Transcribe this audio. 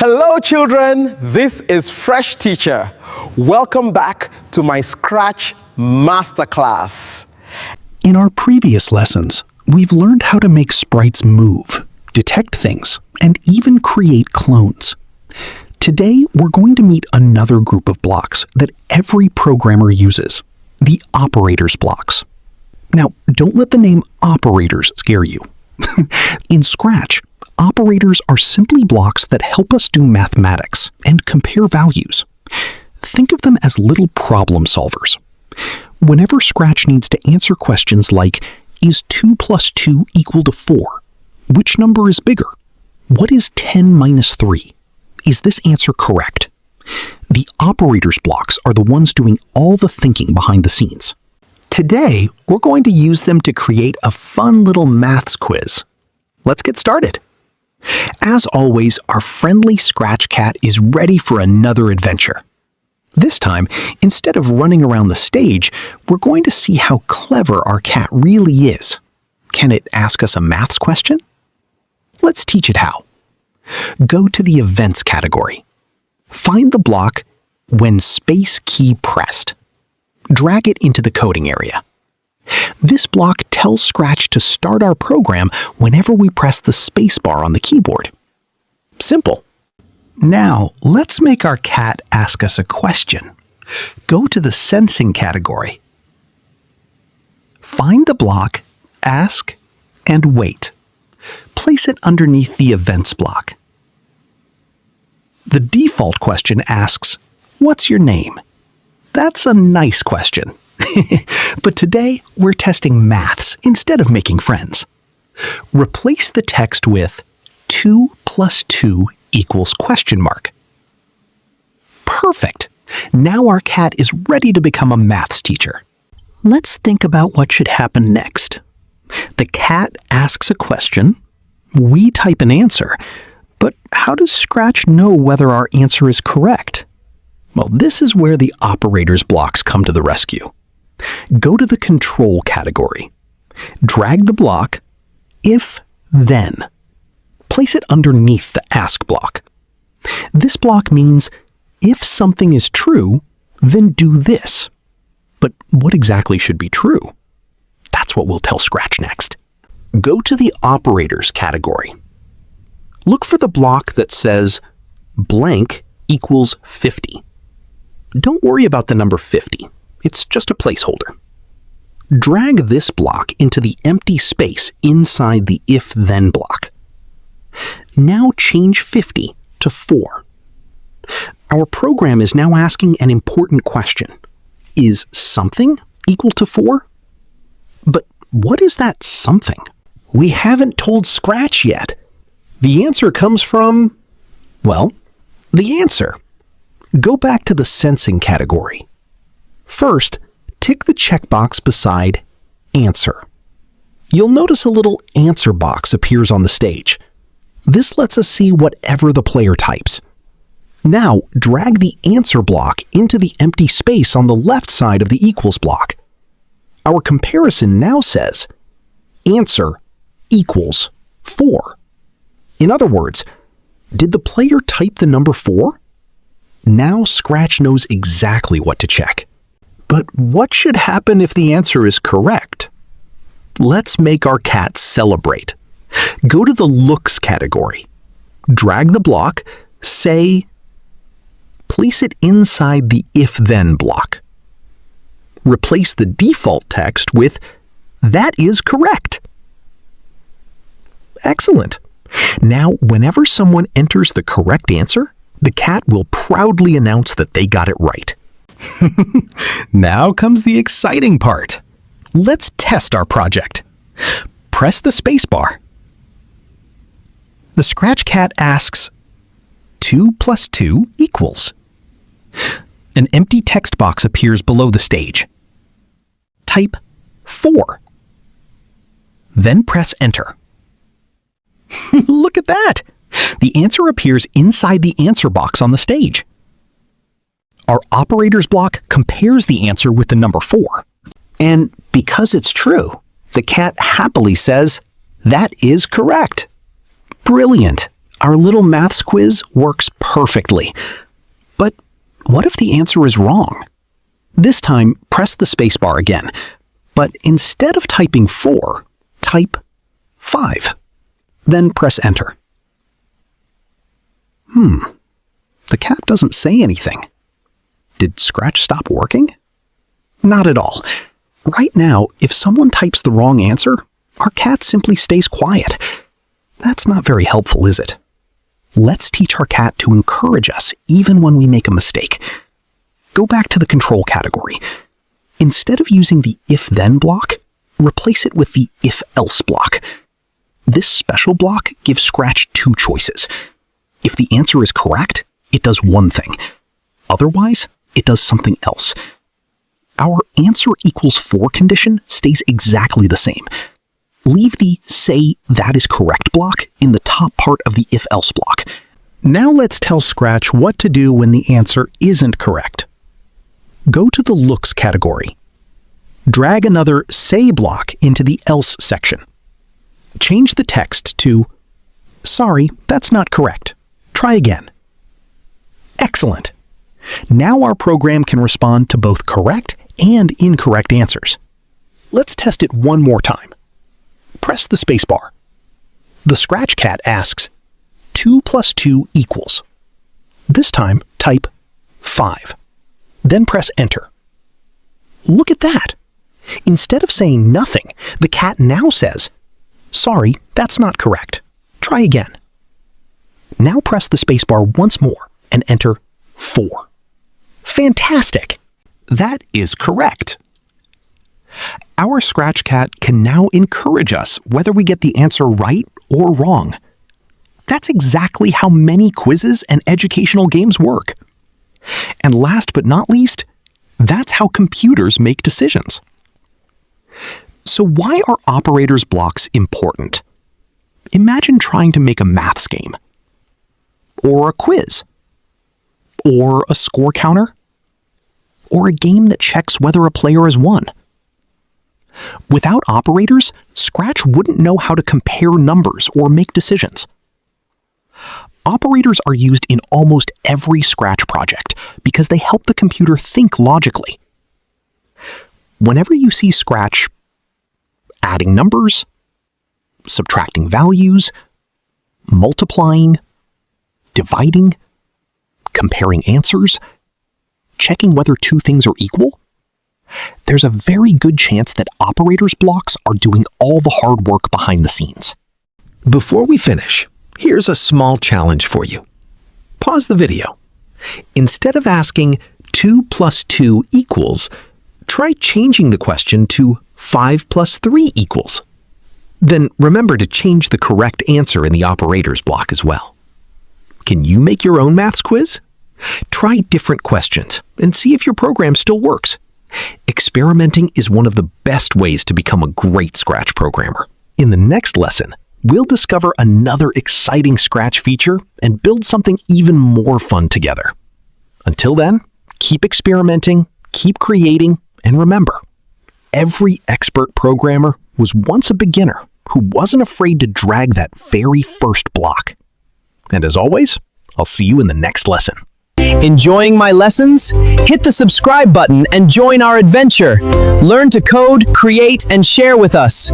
Hello children, this is Fresh Teacher. Welcome back to my Scratch Masterclass. In our previous lessons, we've learned how to make sprites move, detect things, and even create clones. Today, we're going to meet another group of blocks that every programmer uses, the operators blocks. Now, don't let the name operators scare you. In Scratch, operators are simply blocks that help us do mathematics and compare values. Think of them as little problem solvers. Whenever Scratch needs to answer questions like, is 2 plus 2 equal to 4? Which number is bigger? What is 10 minus 3? Is this answer correct? The operators blocks are the ones doing all the thinking behind the scenes. Today, we're going to use them to create a fun little maths quiz. Let's get started. As always, our friendly Scratch cat is ready for another adventure. This time, instead of running around the stage, we're going to see how clever our cat really is. Can it ask us a maths question? Let's teach it how. Go to the Events category. Find the block when space key pressed. Drag it into the coding area. This block tells Scratch to start our program whenever we press the spacebar on the keyboard. Simple. Now, let's make our cat ask us a question. Go to the Sensing category. Find the block, Ask, and Wait. Place it underneath the Events block. The default question asks, "What's your name?" That's a nice question. But today, we're testing maths instead of making friends. Replace the text with 2 plus 2 equals question mark. Perfect! Now our cat is ready to become a maths teacher. Let's think about what should happen next. The cat asks a question, we type an answer, but how does Scratch know whether our answer is correct? Well, this is where the operators blocks come to the rescue. Go to the Control category. Drag the block If Then. Place it underneath the Ask block. This block means if something is true, then do this. But what exactly should be true? That's what we'll tell Scratch next. Go to the Operators category. Look for the block that says blank equals 50. Don't worry about the number 50. It's just a placeholder. Drag this block into the empty space inside the if-then block. Now change 50 to 4. Our program is now asking an important question. Is something equal to 4? But what is that something? We haven't told Scratch yet. The answer comes from, well, the answer. Go back to the Sensing category. First, tick the checkbox beside Answer. You'll notice a little answer box appears on the stage. This lets us see whatever the player types. Now, drag the answer block into the empty space on the left side of the equals block. Our comparison now says answer equals 4. In other words, did the player type the number 4? Now Scratch knows exactly what to check. But what should happen if the answer is correct? Let's make our cat celebrate. Go to the Looks category. Drag the block, place it inside the if-then block. Replace the default text with, "That is correct." Excellent. Now, whenever someone enters the correct answer, the cat will proudly announce that they got it right. Now comes the exciting part. Let's test our project. Press the spacebar. The Scratch cat asks, 2 plus 2 equals. An empty text box appears below the stage. Type 4. Then press Enter. Look at that! The answer appears inside the answer box on the stage. Our operators block compares the answer with the number 4. And because it's true, the cat happily says, "That is correct." Brilliant! Our little maths quiz works perfectly. But what if the answer is wrong? This time, press the spacebar again. But instead of typing 4, type 5. Then press Enter. The cat doesn't say anything. Did Scratch stop working? Not at all. Right now, if someone types the wrong answer, our cat simply stays quiet. That's not very helpful, is it? Let's teach our cat to encourage us even when we make a mistake. Go back to the control category. Instead of using the if-then block, replace it with the if-else block. This special block gives Scratch 2 choices. If the answer is correct, it does one thing. Otherwise, it does something else. Our answer equals 4 condition stays exactly the same. Leave the say that is correct block in the top part of the if-else block. Now let's tell Scratch what to do when the answer isn't correct. Go to the looks category. Drag another say block into the else section. Change the text to, sorry, that's not correct. Try again. Excellent. Now our program can respond to both correct and incorrect answers. Let's test it one more time. Press the spacebar. The Scratch Cat asks, 2 plus 2 equals. This time, type 5. Then press Enter. Look at that! Instead of saying nothing, the cat now says, sorry, that's not correct. Try again. Now press the spacebar once more and enter 4. Fantastic! That is correct. Our Scratch Cat can now encourage us whether we get the answer right or wrong. That's exactly how many quizzes and educational games work. And last but not least, that's how computers make decisions. So why are operators blocks important? Imagine trying to make a maths game, or a quiz, or a score counter, or a game that checks whether a player has won. Without operators, Scratch wouldn't know how to compare numbers or make decisions. Operators are used in almost every Scratch project because they help the computer think logically. Whenever you see Scratch adding numbers, subtracting values, multiplying, dividing, comparing answers, checking whether two things are equal, there's a very good chance that operators blocks are doing all the hard work behind the scenes. Before we finish, here's a small challenge for you. Pause the video. Instead of asking 2 plus 2 equals, try changing the question to 5 plus 3 equals. Then remember to change the correct answer in the operators block as well. Can you make your own maths quiz? Try different questions and see if your program still works. Experimenting is one of the best ways to become a great Scratch programmer. In the next lesson, we'll discover another exciting Scratch feature and build something even more fun together. Until then, keep experimenting, keep creating, and remember, every expert programmer was once a beginner who wasn't afraid to drag that very first block. And as always, I'll see you in the next lesson. Enjoying my lessons? Hit the subscribe button and join our adventure. Learn to code, create, and share with us.